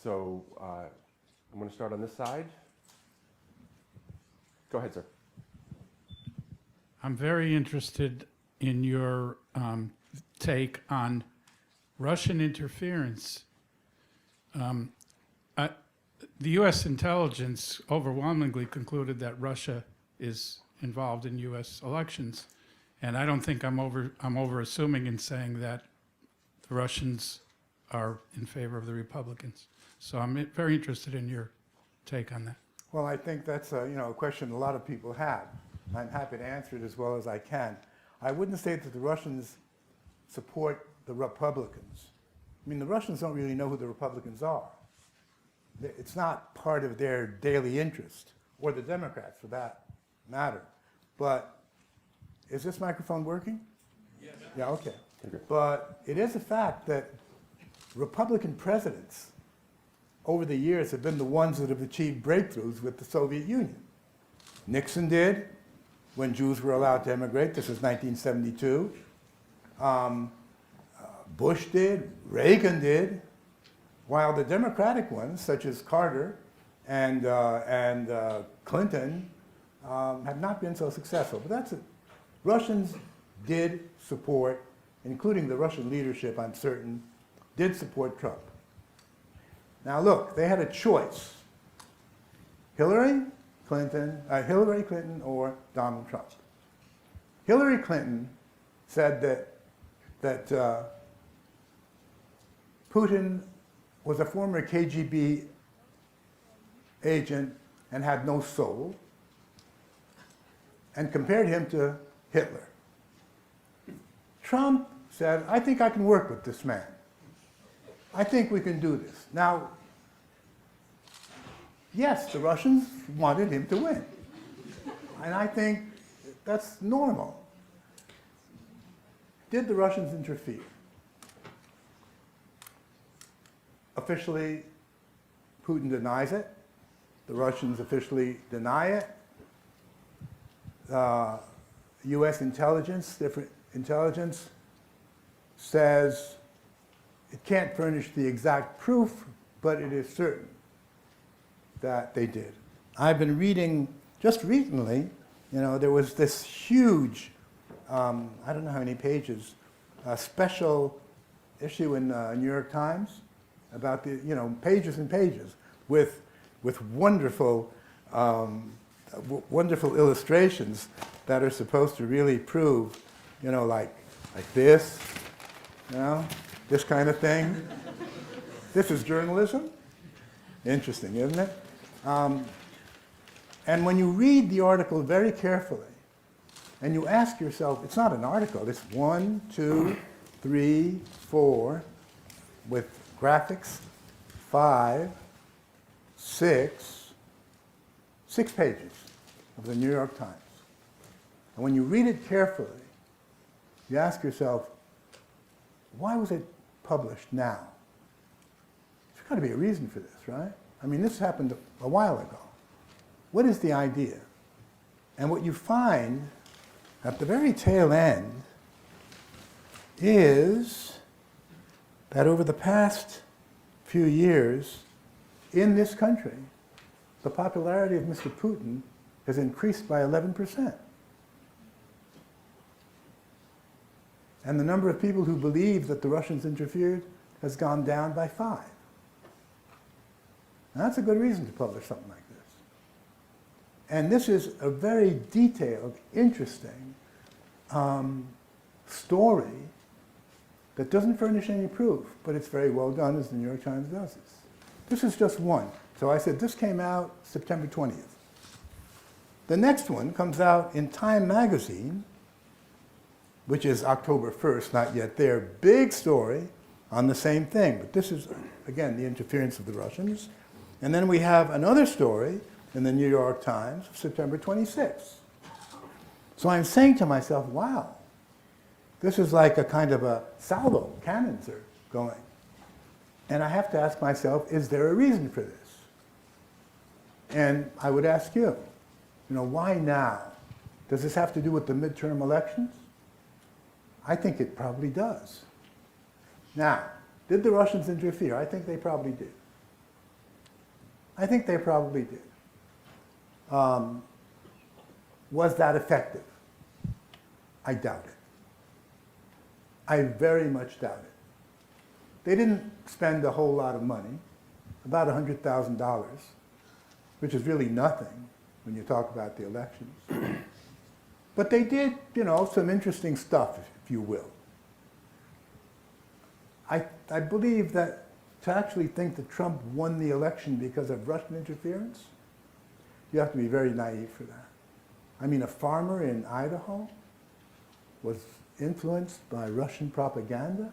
So I'm going to start on this side. Go ahead, sir. I'm very interested in your take on Russian interference. The U.S. intelligence overwhelmingly concluded that Russia is involved in U.S. elections, and I don't think I'm over assuming in saying that the Russians are in favor of the Republicans. So I'm very interested in your take on that. Well, I think that's a question a lot of people have. I'm happy to answer it as well as I can. I wouldn't say that the Russians support the Republicans. I mean, the Russians don't really know who the Republicans are. It's not part of their daily interest, or the Democrats for that matter. But is this microphone working? Yes. Yeah, okay. But it is a fact that Republican presidents over the years have been the ones that have achieved breakthroughs with the Soviet Union. Nixon did when Jews were allowed to immigrate. This was 1972. Bush did. Reagan did. While the Democratic ones, such as Carter and Clinton, have not been so successful. But that's it. Russians did support, including the Russian leadership, I'm certain, did support Trump. Now look, they had a choice. Hillary Clinton or Donald Trump. Hillary Clinton said that Putin was a former KGB agent and had no soul, and compared him to Hitler. Trump said, I think I can work with this man. I think we can do this. Now, yes, the Russians wanted him to win. And I think that's normal. Did the Russians interfere? Officially, Putin denies it. The Russians officially deny it. U.S. intelligence, different intelligence, says it can't furnish the exact proof, but it is certain that they did. I've been reading, just recently, there was this huge, I don't know how many pages, special issue in New York Times about the, pages and pages with wonderful, wonderful illustrations that are supposed to really prove, like this, this kind of thing. This is journalism. Interesting, isn't it? And when you read the article very carefully, and you ask yourself, it's not an article, it's 1, 2, 3, 4, with graphics, 5, 6 pages of the New York Times. And when you read it carefully, you ask yourself, why was it published now? There's got to be a reason for this, right? I mean, this happened a while ago. What is the idea? And what you find at the very tail end is that over the past few years in this country, the popularity of Mr. Putin has increased by 11%. And the number of people who believe that the Russians interfered has gone down by 5. Now, that's a good reason to publish something like this. And this is a very detailed, interesting story that doesn't furnish any proof, but it's very well done, as the New York Times does this. This is just one. So I said this came out September 20th. The next one comes out in Time magazine, which is October 1st, not yet there. Big story on the same thing. But this is, again, the interference of the Russians. And then we have another story in the New York Times, September 26th. So I'm saying to myself, wow, this is like a kind of a salvo. Cannons are going. And I have to ask myself, is there a reason for this? And I would ask you, why now? Does this have to do with the midterm elections? I think it probably does. Now, did the Russians interfere? I think they probably did. I think they probably did. Was that effective? I doubt it. I very much doubt it. They didn't spend a whole lot of money, about $100,000, which is really nothing when you talk about the elections. But they did, some interesting stuff, if you will. I believe that to actually think that Trump won the election because of Russian interference, you have to be very naive for that. I mean, a farmer in Idaho was influenced by Russian propaganda.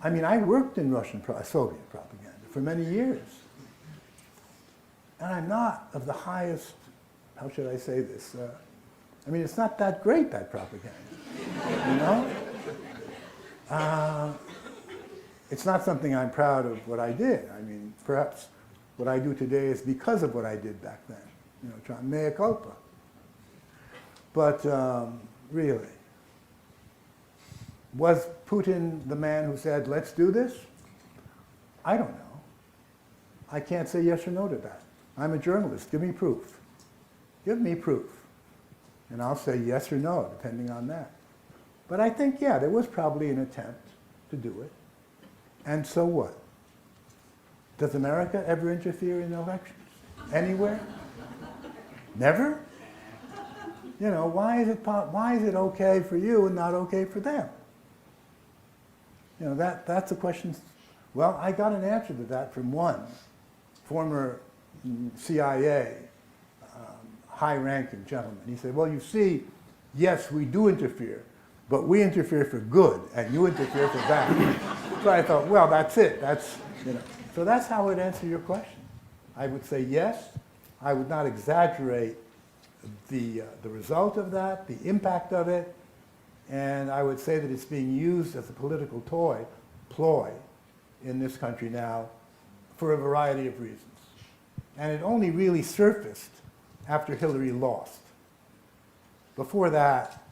I mean, I worked in Soviet propaganda for many years. And I'm not of the highest, how should I say this? I mean, it's not that great, that propaganda, It's not something I'm proud of what I did. I mean, perhaps what I do today is because of what I did back then. Mea culpa. But really, was Putin the man who said, let's do this? I don't know. I can't say yes or no to that. I'm a journalist. Give me proof. Give me proof. And I'll say yes or no, depending on that. But I think, yeah, there was probably an attempt to do it. And so what? Does America ever interfere in elections? Anywhere? Never? Why is it okay for you and not okay for them? That's a question. Well, I got an answer to that from one former CIA high-ranking gentleman. He said, well, you see, yes, we do interfere, but we interfere for good, and you interfere for bad. So I thought, well, that's it. So that's how I would answer your question. I would say yes. I would not exaggerate the result of that, the impact of it, and I would say that it's being used as a political ploy in this country now for a variety of reasons. And it only really surfaced after Hillary lost. Before that,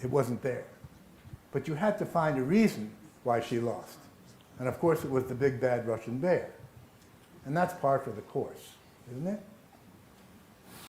it wasn't there. But you had to find a reason why she lost. And of course, it was the big bad Russian bear. And that's par for the course, isn't it?